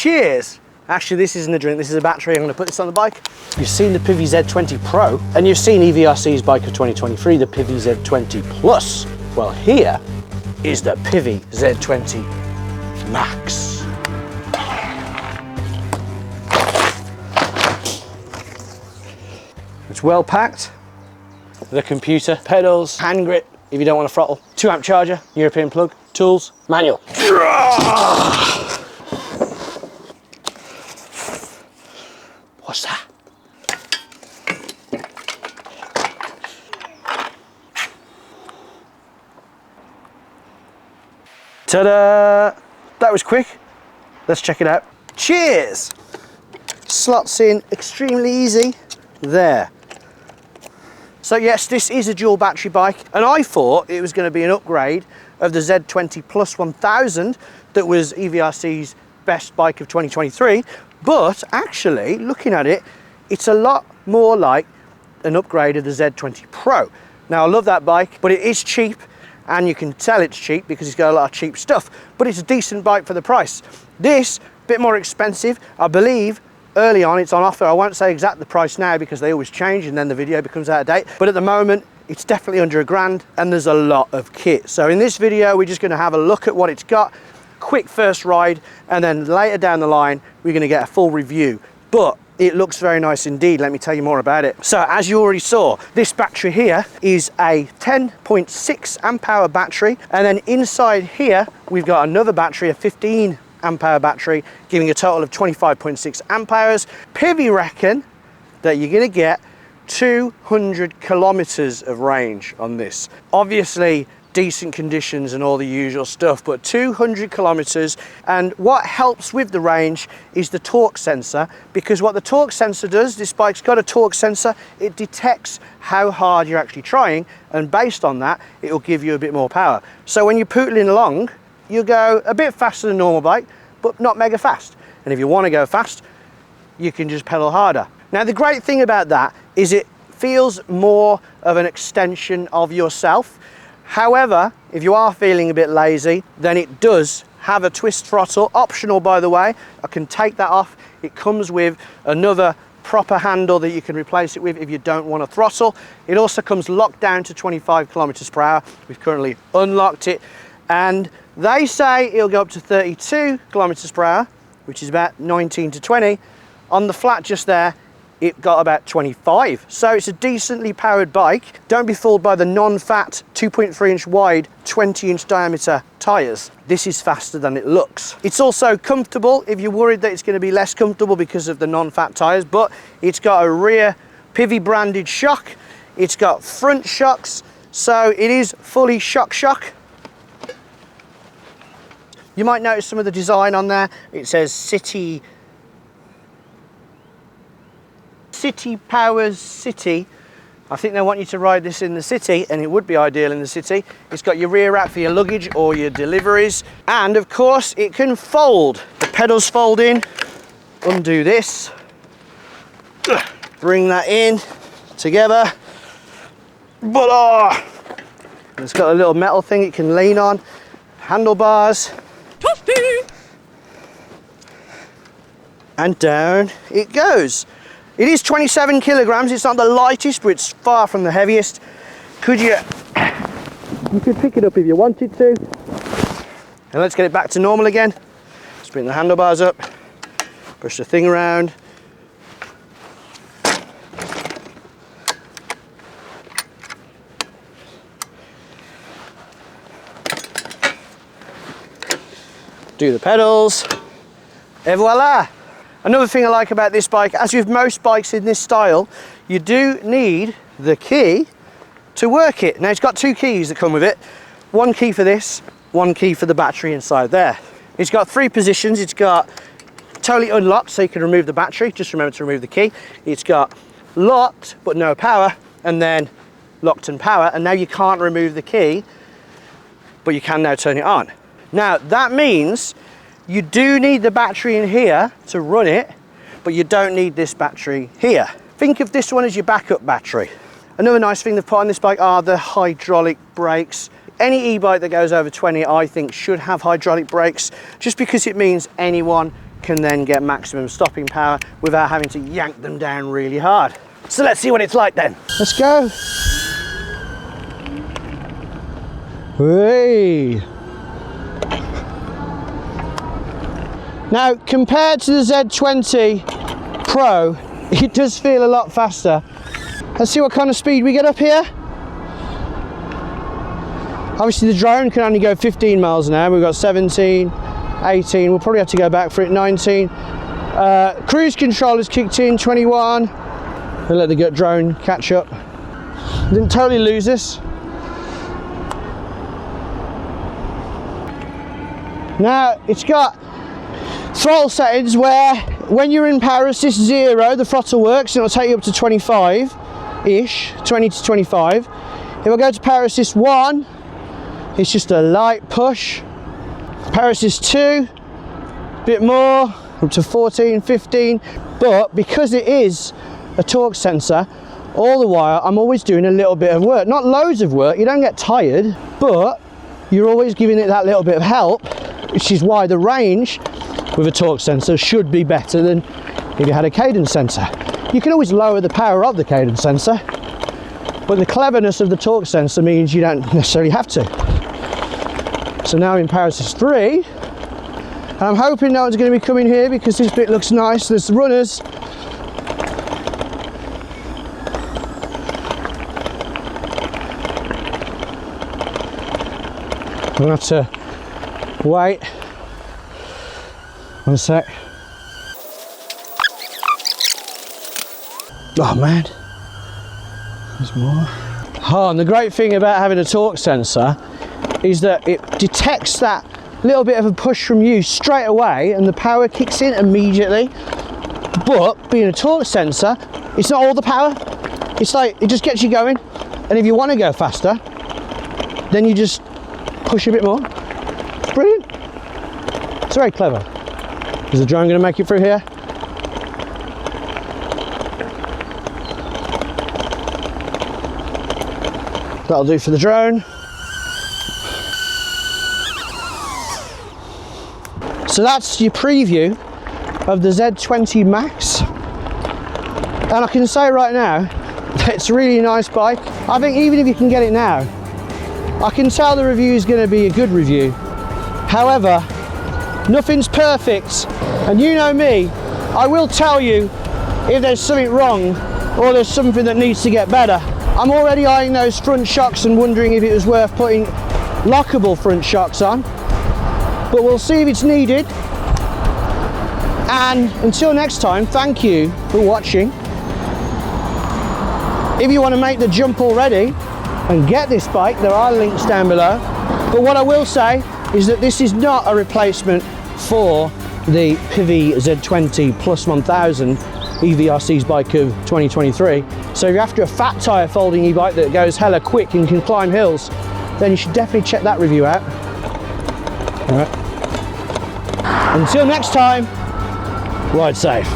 Cheers! Actually, this isn't a drink, this is a battery. I'm going to put this on the bike. You've seen the PVY Z20 Pro, and you've seen EVRC's bike of 2023, the PVY Z20 Plus. Well, here is the PVY Z20 Max. It's well packed. The computer, pedals, hand grip if you don't want to throttle, 2 amp charger, European plug, tools, manual. What's that? Ta-da! That was quick. Let's check it out. Cheers! Slots in extremely easy. There. So yes, this is a dual battery bike, and I thought it was going to be an upgrade of the Z20 Plus 1000 that was EVRC's best bike of 2023, but actually, looking at it, it's a lot more like an upgrade of the Z20 Pro. Now, I love that bike, but it is cheap, and you can tell it's cheap because it's got a lot of cheap stuff, but it's a decent bike for the price. This, a bit more expensive, I believe. Early on, it's on offer. I won't say exact the price now because they always change and then the video becomes out of date. But at the moment, it's definitely under £1,000 and there's a lot of kit. So in this video, we're just going to have a look at what it's got, quick first ride, and then later down the line, we're going to get a full review. But it looks very nice indeed. Let me tell you more about it. So as you already saw, this battery here is a 10.6 amp hour battery. And then inside here, we've got another battery, a 15 amp hour battery, giving a total of 25.6 amp hours. PVY reckon that you're going to get 200 kilometers of range on this. Obviously decent conditions and all the usual stuff, but 200 kilometers. And what helps with the range is the torque sensor, because what the torque sensor does, this bike's got a torque sensor, it detects how hard you're actually trying, and based on that it will give you a bit more power. So when you're pootling along, you go a bit faster than a normal bike, but not mega fast. And if you want to go fast, you can just pedal harder. Now, the great thing about that is it feels more of an extension of yourself. However, if you are feeling a bit lazy, then it does have a twist throttle, optional by the way. I can take that off. It comes with another proper handle that you can replace it with if you don't want to throttle. It also comes locked down to 25 kilometers per hour. We've currently unlocked it, and they say it'll go up to 32 kilometers per hour, which is about 19 to 20. On the flat just there, it got about 25. So it's a decently powered bike. Don't be fooled by the non-fat 2.3 inch wide, 20 inch diameter tyres. This is faster than it looks. It's also comfortable if you're worried that it's going to be less comfortable because of the non-fat tyres, but it's got a rear PVY branded shock. It's got front shocks, so it is fully shock. You might notice some of the design on there. It says City Powers City. I think they want you to ride this in the city, and it would be ideal in the city. It's got your rear rack for your luggage or your deliveries. And of course, it can fold. The pedals fold in. Undo this. Bring that in together. Voila! It's got a little metal thing it can lean on. Handlebars. And down it goes. It is 27 kilograms. It's not the lightest, but it's far from the heaviest. You could pick it up if you wanted to. And let's get it back to normal again. Let's bring the handlebars up, push the thing around. Do the pedals, et voila. Another thing I like about this bike, as with most bikes in this style, you do need the key to work it. Now, it's got 2 keys that come with it. 1 key for this, 1 key for the battery inside there. It's got 3 positions. It's got totally unlocked, so you can remove the battery. Just remember to remove the key. It's got locked, but no power, and then locked and power. And now you can't remove the key, but you can now turn it on. Now, that means you do need the battery in here to run it, but you don't need this battery here. Think of this one as your backup battery. Another nice thing they've put on this bike are the hydraulic brakes. Any e-bike that goes over 20, I think, should have hydraulic brakes, just because it means anyone can then get maximum stopping power without having to yank them down really hard. So let's see what it's like then. Let's go. Whee. Now, compared to the Z20 Pro, it does feel a lot faster. Let's see what kind of speed we get up here. Obviously the drone can only go 15 miles an hour. We've got 17, 18, we'll probably have to go back for it, 19. Cruise control has kicked in, 21. We'll let the drone catch up. Didn't totally lose us. Now it's got throttle settings where when you're in power assist 0, the throttle works and it'll take you up to 25-ish, 20 to 25. If I go to power assist 1, it's just a light push. Power assist 2, a bit more, up to 14, 15. But because it is a torque sensor, all the while I'm always doing a little bit of work. Not loads of work, you don't get tired, but you're always giving it that little bit of help, which is why the range with a torque sensor should be better than if you had a cadence sensor. You can always lower the power of the cadence sensor, but the cleverness of the torque sensor means you don't necessarily have to. So now in power assist 3, and I'm hoping no one's going to be coming here because this bit looks nice. There's runners. I'm going to have to wait. One sec. Oh man, there's more. Oh, and the great thing about having a torque sensor is that it detects that little bit of a push from you straight away and the power kicks in immediately. But being a torque sensor, it's not all the power. It's like, it just gets you going. And if you want to go faster, then you just push a bit more. It's brilliant. It's very clever. Is the drone going to make it through here? That'll do for the drone. So that's your preview of the Z20 Max. And I can say right now, it's a really nice bike. I think even if you can get it now, I can tell the review is going to be a good review. However, nothing's perfect. And you know me, I will tell you if there's something wrong or there's something that needs to get better. I'm already eyeing those front shocks and wondering if it was worth putting lockable front shocks on. But we'll see if it's needed. And until next time, thank you for watching. If you want to make the jump already and get this bike, there are links down below. But what I will say is that this is not a replacement for the PVY Z20 Plus 1000 EVRC's bike of 2023. So if you're after a fat tyre folding e-bike that goes hella quick and can climb hills, then you should definitely check that review out. All right. Until next time, ride safe.